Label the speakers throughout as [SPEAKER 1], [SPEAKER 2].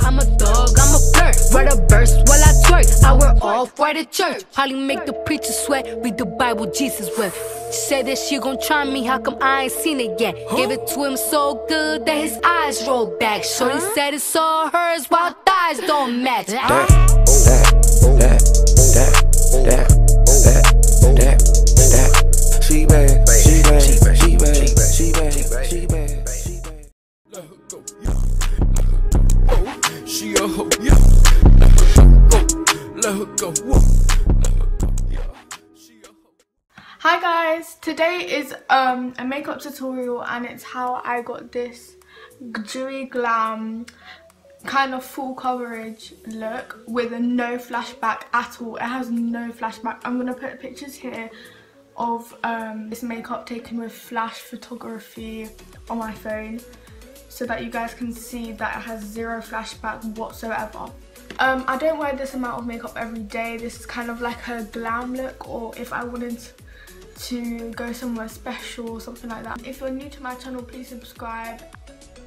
[SPEAKER 1] I'm a dog, I'm a flirt. Write a verse while I twerk. I wear off-white at church. Probably make the preacher sweat. Read the Bible Jesus wept. She said that she gon' try me, how come I ain't seen it yet? Gave it to him so good that his eyes rolled back. Shorty said it's all hers while thighs don't match.
[SPEAKER 2] That. She bad, she bad, she bad, she bad, she bad, she bad, she bad. Let her go, yeah. She a hoe, yeah. Let her go, let her go, yeah. She a hoe.
[SPEAKER 3] Hi guys, today is a makeup tutorial and it's how I got this dewy glam kind of full coverage look with a no flashback at all. It has no flashback. I'm gonna put pictures here of this makeup taken with flash photography on my phone so that you guys can see that it has zero flashback whatsoever. I don't wear this amount of makeup every day. This is kind of like a glam look, or if I wanted to go somewhere special or something like that. If you're new to my channel, please subscribe.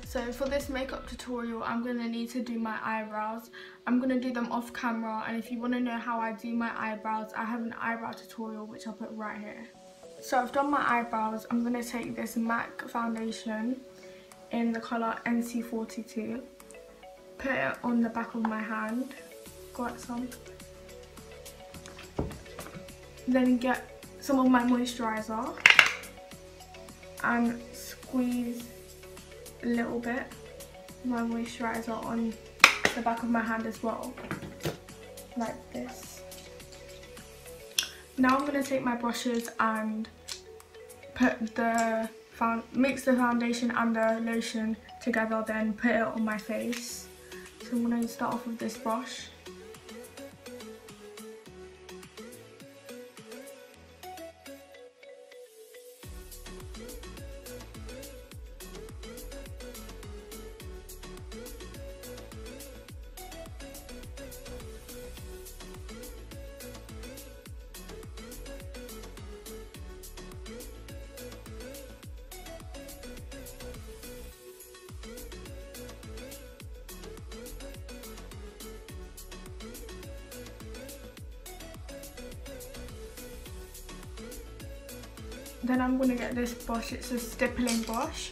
[SPEAKER 3] So for this makeup tutorial, I'm going to need to do my eyebrows. I'm going to do them off camera, and if you want to know how I do my eyebrows, I have an eyebrow tutorial which I'll put right here. So I've done my eyebrows. I'm going to take this MAC foundation in the colour NC42, put it on the back of my hand, got some, then get some of my moisturiser and squeeze a little bit my moisturiser on the back of my hand as well, like this. Now I'm going to take my brushes and put the mix the foundation and the lotion together, then put it on my face. So I'm going to start off with this brush. Then I'm going to get this brush. It's a stippling brush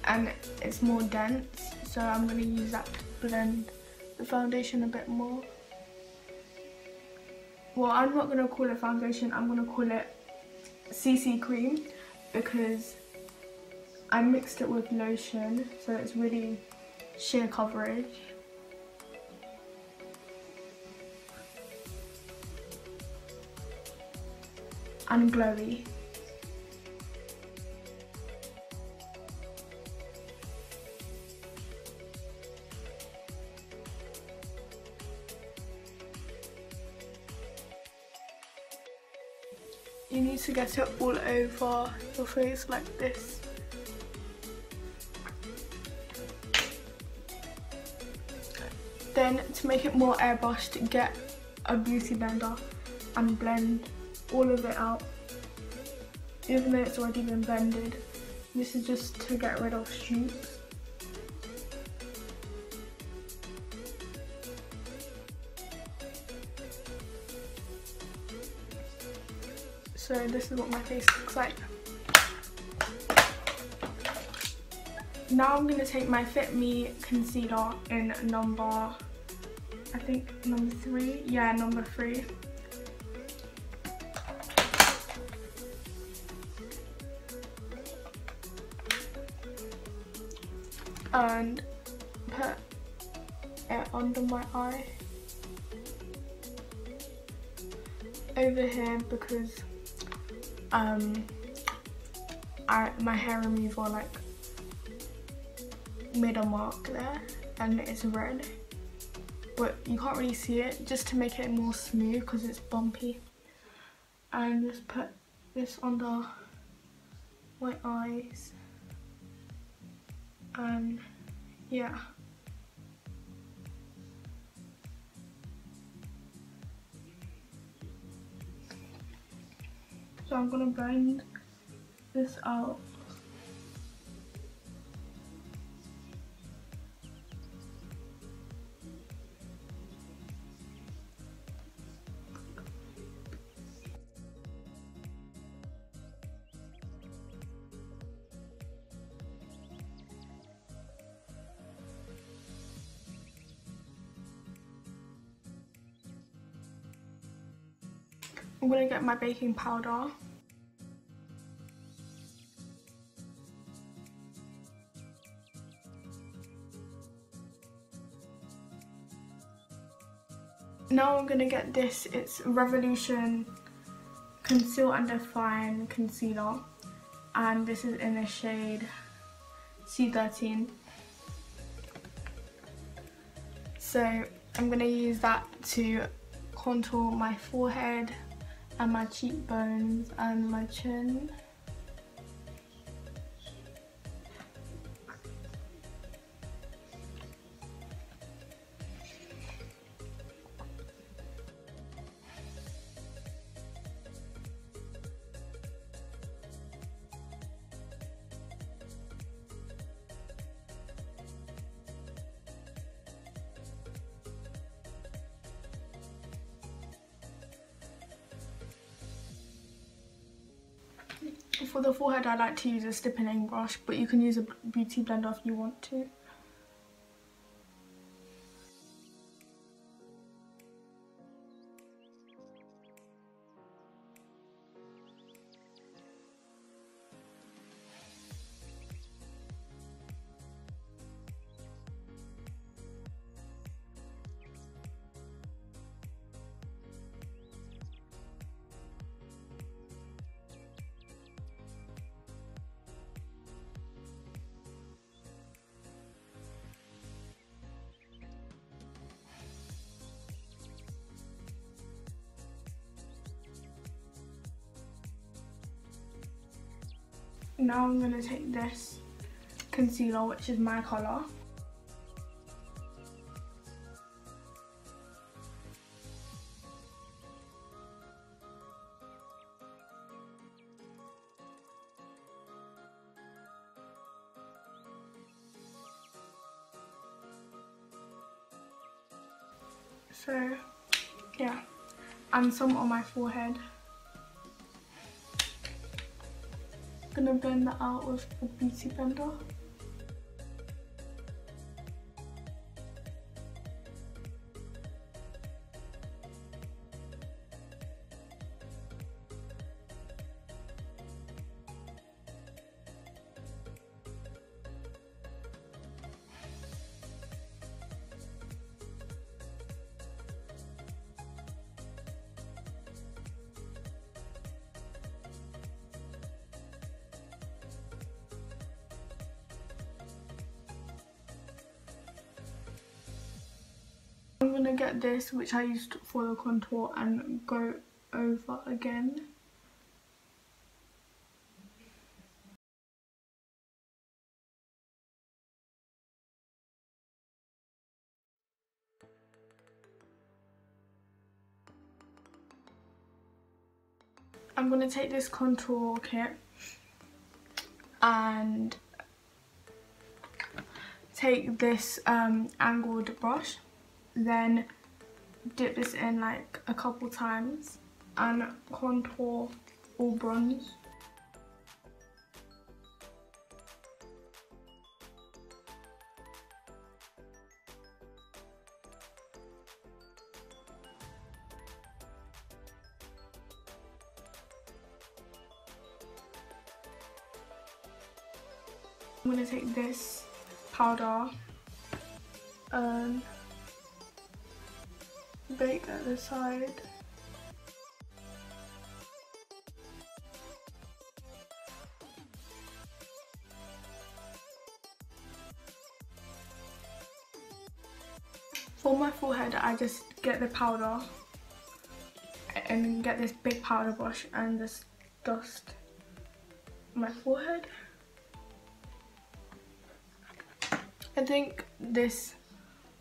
[SPEAKER 3] and it's more dense, so I'm going to use that to blend the foundation a bit more. Well, I'm not going to call it foundation, I'm going to call it CC cream because I mixed it with lotion, so it's really sheer coverage. And glowy. You need to get it all over your face like this. Then to make it more airbrushed, get a beauty blender and blend all of it out. Even though it's already been blended, this is just to get rid of streaks. So this is what my face looks like. Now I'm going to take my Fit Me concealer in number, I think number 3. Yeah, number 3. And put it under my eye. Over here because my hair remover like made a mark there and it's red, but you can't really see it, just to make it more smooth because it's bumpy. And just put this under my eyes, and yeah. So I'm gonna blend this out. I'm gonna get my baking powder. Now I'm gonna get this, it's Revolution Conceal and Define Concealer, and this is in the shade C13. So I'm gonna use that to contour my forehead and my cheekbones and my chin. For the forehead, I like to use a stippling brush, but you can use a beauty blender if you want to. Now I'm going to take this concealer, which is my colour. So, yeah, and some on my forehead. Gonna blend that out with a beauty blender. I'm gonna get this, which I used for the contour, and go over again. I'm gonna take this contour kit and take this angled brush, then dip this in like a couple times and contour all bronze. I'm gonna take this powder and bake at the side. For my forehead, I just get the powder and get this big powder brush and just dust my forehead. I think this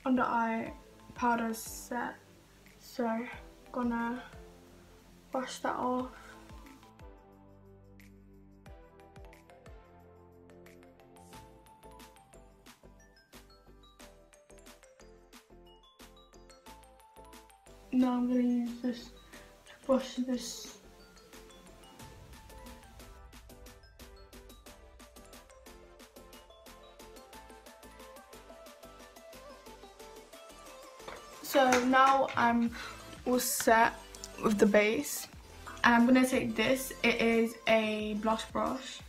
[SPEAKER 3] under eye powder is set, so I'm gonna brush that off. Now I'm gonna use this to brush this. So now I'm all set with the base. And I'm gonna take this. It is a blush brush.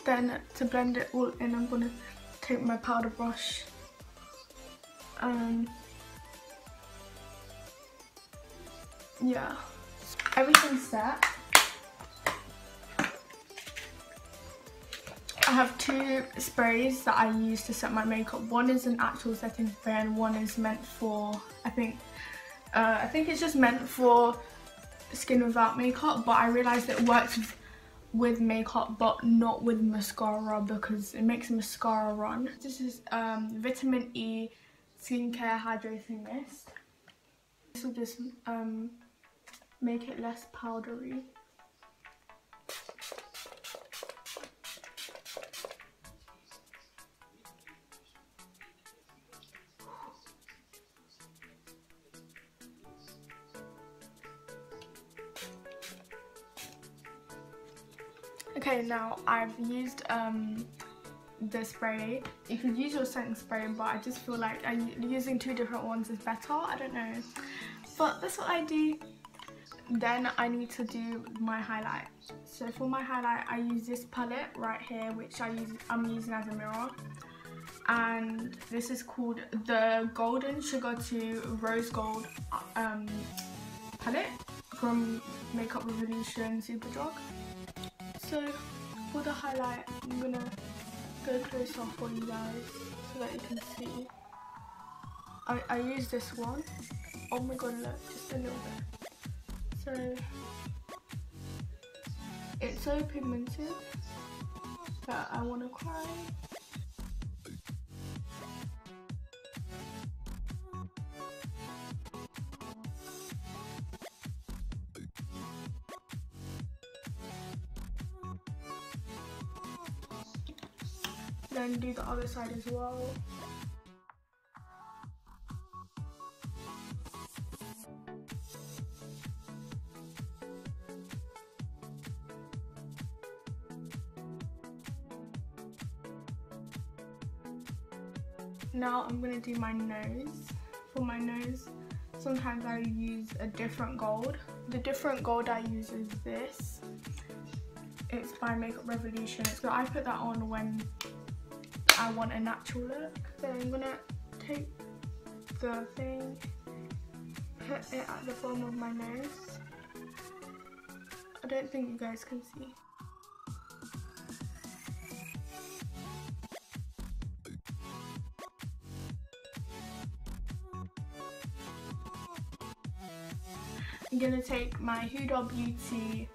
[SPEAKER 3] Then to blend it all in, I'm gonna take my powder brush. Yeah, everything's set. I have two sprays that I use to set my makeup. One is an actual setting spray and one is meant for, I think it's just meant for skin without makeup, but I realised it works with makeup but not with mascara because it makes mascara run. This is Vitamin E Skincare Hydrating Mist. This will just make it less powdery. Okay, now I've used the spray. You can use your setting spray, but I just feel like using two different ones is better. I don't know, but that's what I do. Then I need to do my highlight. So for my highlight, I use this palette right here, which I'm using as a mirror. And this is called the Golden Sugar to Rose Gold palette from Makeup Revolution Superdrug. So for the highlight, I'm gonna go close up for you guys so that you can see. I use this one. Oh my god, look, just a little bit. So it's so pigmented that I wanna cry. Then do the other side as well. Now I'm going to do my nose. For my nose, sometimes I use a different gold. The different gold I use is this. It's by Makeup Revolution. So I put that on when I want a natural look. So I'm going to take the thing, put it at the bottom of my nose. I don't think you guys can see. I'm going to take my Huda Beauty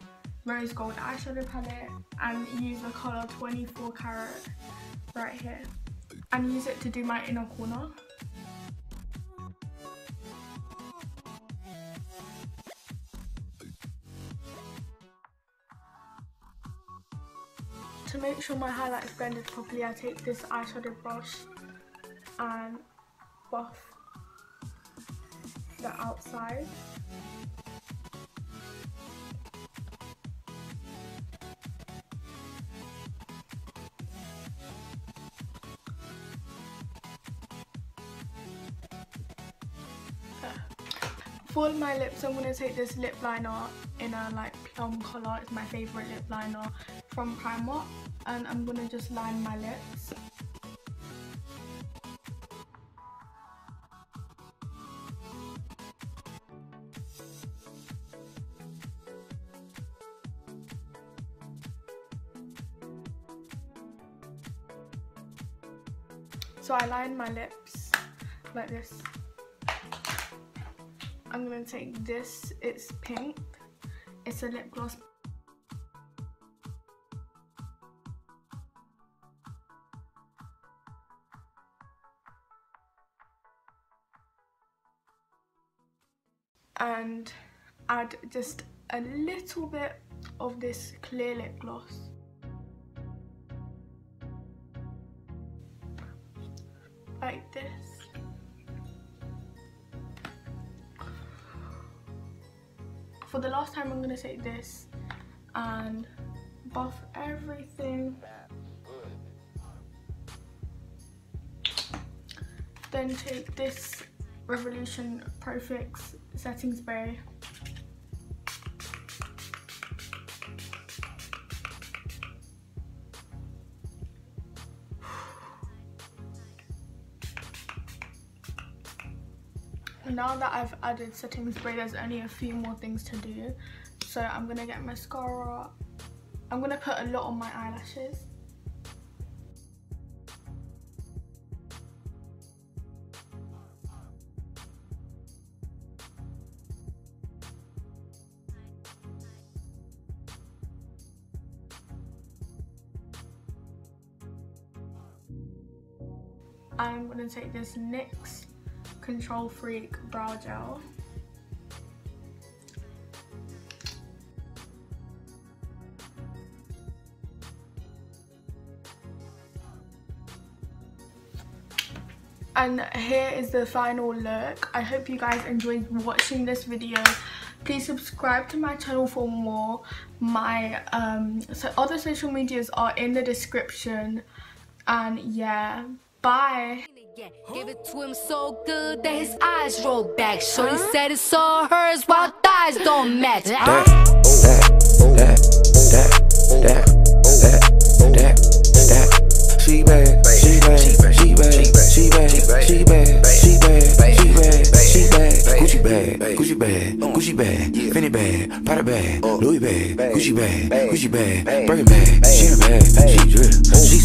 [SPEAKER 3] Rose Gold eyeshadow palette and use the colour 24 Carat right here and use it to do my inner corner. To make sure my highlight is blended properly, I take this eyeshadow brush and buff the outside. For my lips, I'm going to take this lip liner in a like plum colour. It's my favourite lip liner from Primark, and I'm going to just line my lips. So I line my lips like this. I'm going to take this, it's pink, it's a lip gloss. And add just a little bit of this clear lip gloss. Like this. For the last time, I'm going to take this and buff everything then take this Revolution Pro Fix setting spray. Now that I've added setting spray, there's only a few more things to do. So I'm gonna get mascara. I'm gonna put a lot on my eyelashes. I'm gonna take this NYX Control Freak brow gel. And here is the final look. I hope you guys enjoyed watching this video. Please subscribe to my channel for more. My other social medias are in the description. And yeah, bye.
[SPEAKER 1] Give it to him so good that his eyes roll back. Shorty said it's all hers while thighs don't match.
[SPEAKER 2] She bad, she bad, she bad, she bad, she bad, she bad, she bad, she bad. Gucci bag, Gucci bag, Gucci bag, Fendi bag, Prada bag, Louis bag, Gucci bag, Gucci bag, Birkin bag. She in a bag, she drip, she